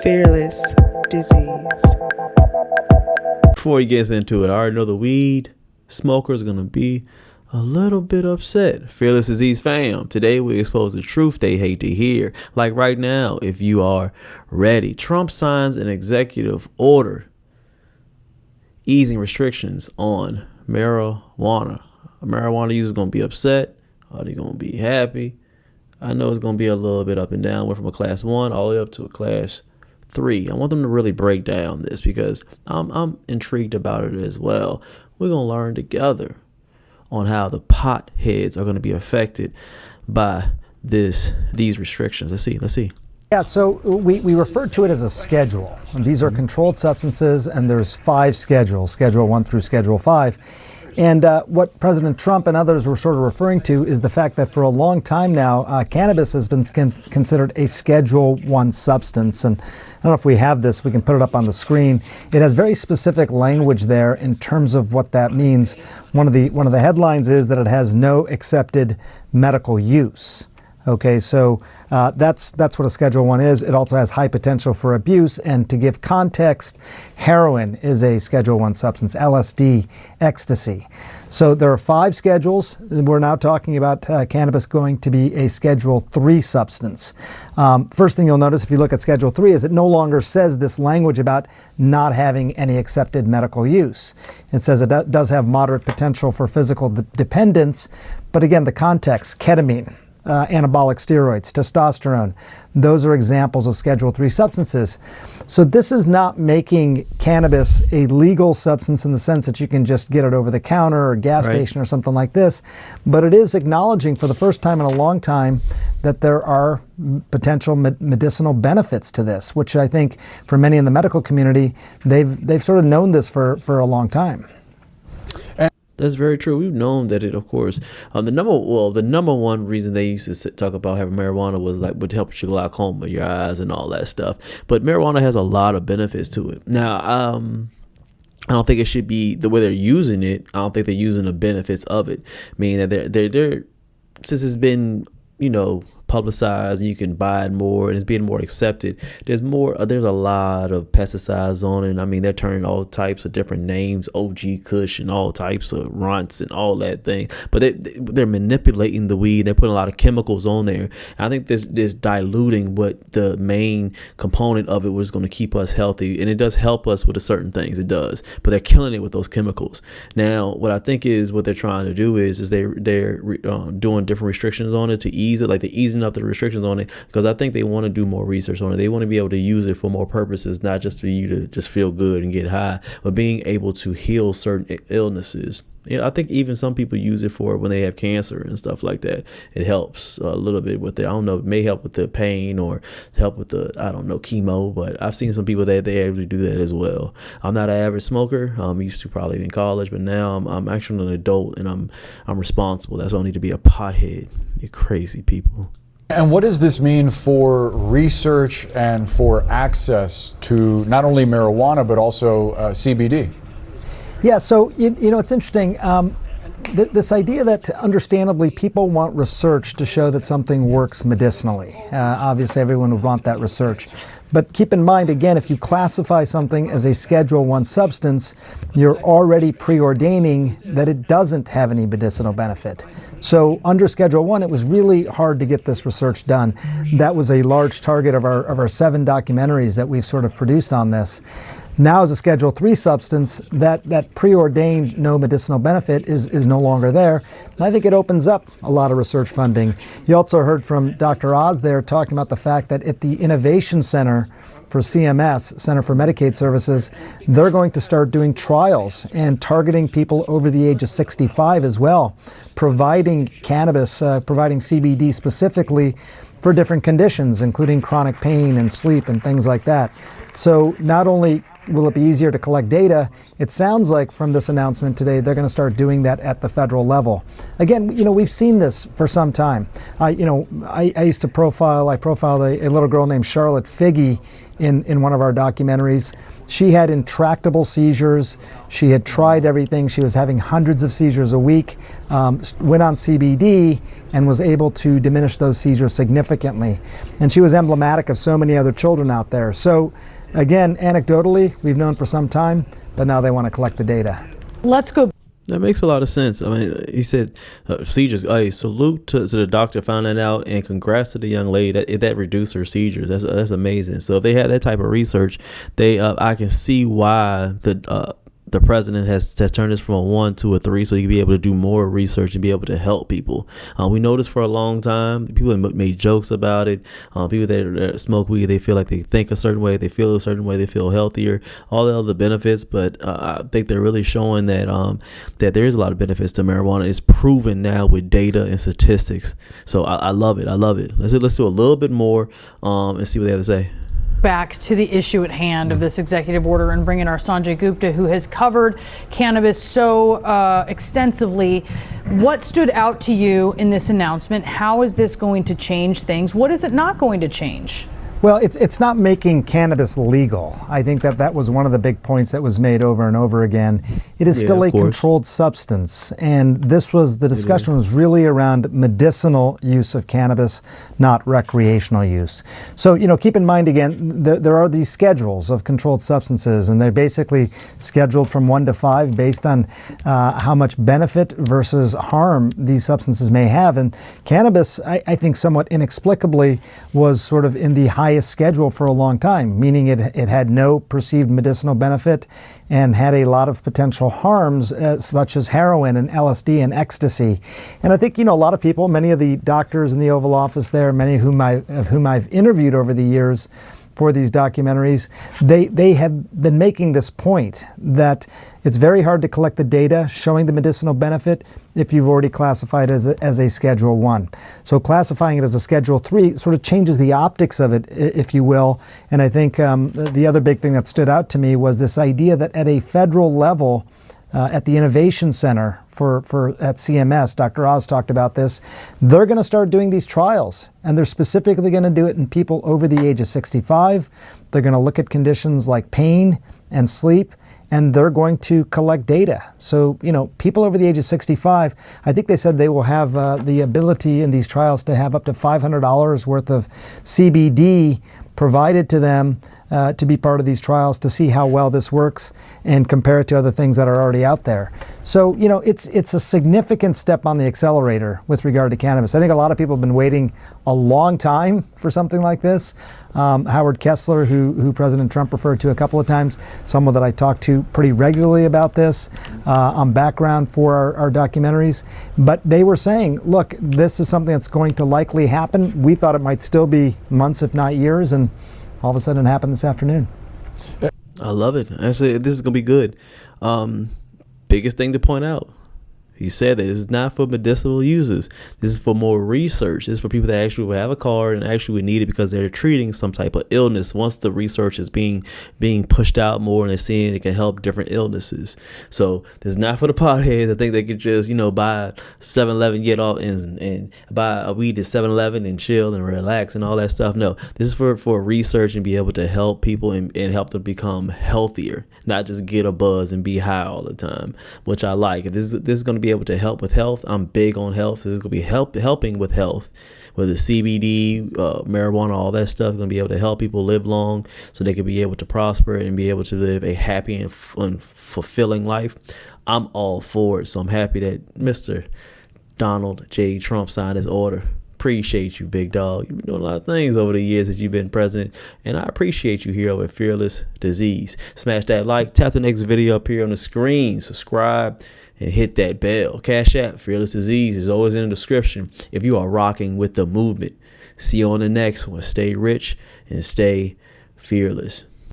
Fearless Disease. Before he gets into it, I already know the weed smoker is going to be a little bit upset. Fearless Disease fam, today we expose the truth they hate to hear. Like right now, if you are ready, Trump signs an executive order easing restrictions on marijuana. Marijuana users going to be upset. Are they going to be happy? I know it's going to be a little bit up and down. Went from a class 1 all the way up to a class 3. I want them to really break down this because I'm intrigued about it as well. We're going to learn together on how the potheads are going to be affected by these restrictions. Let's see. Yeah, so we refer to it as a schedule. And these are controlled substances, and there's 5 schedules, Schedule 1 through Schedule 5. And what President Trump and others were sort of referring to is the fact that for a long time now, cannabis has been considered a Schedule 1 substance. And I don't know if we have this, we can put it up on the screen. It has very specific language there in terms of what that means. One of the headlines is that it has no accepted medical use. Okay, so that's what a Schedule 1 is. It also has high potential for abuse. And to give context, heroin is a Schedule 1 substance, LSD, ecstasy. So there are 5 schedules. We're now talking about cannabis going to be a Schedule 3 substance. First thing you'll notice if you look at Schedule 3 is it no longer says this language about not having any accepted medical use. It says it does have moderate potential for physical dependence. But again, the context, ketamine, anabolic steroids, testosterone. Those are examples of Schedule 3 substances. So this is not making cannabis a legal substance in the sense that you can just get it over the counter or gas station or something like this. But it is acknowledging for the first time in a long time that there are potential medicinal benefits to this, which I think for many in the medical community, they've sort of known this for a long time. That's very true. We've known that it, of course, the number one reason they used to talk about having marijuana was like would help your glaucoma, your eyes, and all that stuff. But marijuana has a lot of benefits to it. Now, I don't think it should be the way they're using it. I don't think they're using the benefits of it, meaning that they're since it's been publicized and you can buy it more and it's being more accepted. There's a lot of pesticides on it. I mean, they're turning all types of different names, OG Kush and all types of runts and all that thing. But they're manipulating the weed. They're putting a lot of chemicals on there. I think this diluting what the main component of it was going to keep us healthy. And it does help us with certain things. It does. But they're killing it with those chemicals. Now, what I think is what they're trying to do is they're doing different restrictions on it to ease it, like they're easing up the restrictions on it, because I think they want to do more research on it. They want to be able to use it for more purposes, not just for you to just feel good and get high, but being able to heal certain illnesses. I think even some people use it for when they have cancer and stuff like that. It helps a little bit with it may help with the pain or help with the, chemo, but I've seen some people that they actually do that as well. I'm not an average smoker. Used to probably in college, but now I'm actually an adult and I'm responsible. That's why I need to be a pothead. You crazy people. And what does this mean for research and for access to not only marijuana, but also CBD? Yeah, so it's interesting. This idea that understandably people want research to show that something works medicinally. Obviously, everyone would want that research. But keep in mind, again, if you classify something as a Schedule 1 substance, you're already preordaining that it doesn't have any medicinal benefit. So under Schedule 1, it was really hard to get this research done. That was a large target of our 7 documentaries that we've sort of produced on this. Now as a Schedule 3 substance, that preordained no medicinal benefit is no longer there. And I think it opens up a lot of research funding. You also heard from Dr. Oz there talking about the fact that at the Innovation Center for CMS, Center for Medicaid Services, they're going to start doing trials and targeting people over the age of 65 as well, providing cannabis, providing CBD specifically for different conditions, including chronic pain and sleep and things like that. So not only will it be easier to collect data, it sounds like from this announcement today, they're going to start doing that at the federal level. Again, we've seen this for some time. I used to profiled a little girl named Charlotte Figge in one of our documentaries. She had intractable seizures. She had tried everything. She was having hundreds of seizures a week, went on CBD and was able to diminish those seizures significantly. And she was emblematic of so many other children out there. So again, anecdotally, we've known for some time, but now they want to collect the data. Let's go. That makes a lot of sense. I mean, he said seizures. Hey, salute to the doctor finding that out, and congrats to the young lady that reduced her seizures. That's amazing. So if they had that type of research, I can see why the president has turned this from a 1 to a 3, so he can be able to do more research and be able to help people. We know this for a long time. People have made jokes about it. People that smoke weed, they feel like they think a certain way, they feel a certain way, they feel healthier, all the other benefits. But I think they're really showing that that there is a lot of benefits to marijuana. It's proven now with data and statistics. So I love it. I love it. Let's do a little bit more and see what they have to say. Back to the issue at hand of this executive order and bring in our Sanjay Gupta, who has covered cannabis so extensively. What stood out to you in this announcement? How is this going to change things? What is it not going to change? Well, it's not making cannabis legal. I think that was one of the big points that was made over and over again. It is still a controlled substance, and the discussion was really around medicinal use of cannabis, not recreational use. So, keep in mind again, there are these schedules of controlled substances, and they're basically scheduled from 1 to 5 based on how much benefit versus harm these substances may have. And cannabis, I think somewhat inexplicably, was sort of in the highest schedule for a long time, meaning it had no perceived medicinal benefit and had a lot of potential harms, such as heroin and LSD and ecstasy. And I think, a lot of people, many of the doctors in the Oval Office there, many of whom I've interviewed over the years for these documentaries, they have been making this point that it's very hard to collect the data showing the medicinal benefit if you've already classified it as a Schedule 1. So classifying it as a Schedule 3 sort of changes the optics of it, if you will. And I think the other big thing that stood out to me was this idea that at a federal level, at the Innovation Center at CMS, Dr. Oz talked about this, they're going to start doing these trials, and they're specifically going to do it in people over the age of 65. They're going to look at conditions like pain and sleep, and they're going to collect data. So, people over the age of 65, I think they said they will have the ability in these trials to have up to $500 worth of CBD provided to them to be part of these trials to see how well this works and compare it to other things that are already out there. So, it's a significant step on the accelerator with regard to cannabis. I think a lot of people have been waiting a long time for something like this. Howard Kessler, who President Trump referred to a couple of times, someone that I talk to pretty regularly about this on background for our documentaries. But they were saying, look, this is something that's going to likely happen. We thought it might still be months, if not years, and all of a sudden it happened this afternoon. I love it. Actually, this is going to be good. Biggest thing to point out, he said that this is not for medicinal uses. This is for more research. This is for people that actually will have a card and actually would need it because they're treating some type of illness. Once the research is being pushed out more and they're seeing it can help different illnesses. So this is not for the potheads. I think they could just, buy 7-Eleven, get off and buy a weed at 7-Eleven and chill and relax and all that stuff. No, this is for research and be able to help people and help them become healthier, not just get a buzz and be high all the time, which I like. This is going to be able to help with health. I'm big on health. This is going to be helping with health, whether CBD, marijuana, all that stuff is going to be able to help people live long so they can be able to prosper and be able to live a happy and fulfilling life. I'm all for it. So I'm happy that Mr. Donald J. Trump signed his order. Appreciate you, big dog. You've been doing a lot of things over the years that you've been president, and I appreciate you here over at Fearless Disease. Smash that like, tap the next video up here on the screen, subscribe, and hit that bell. CashApp, Fearless Disease is always in the description if you are rocking with the movement. See you on the next one. Stay rich and stay fearless.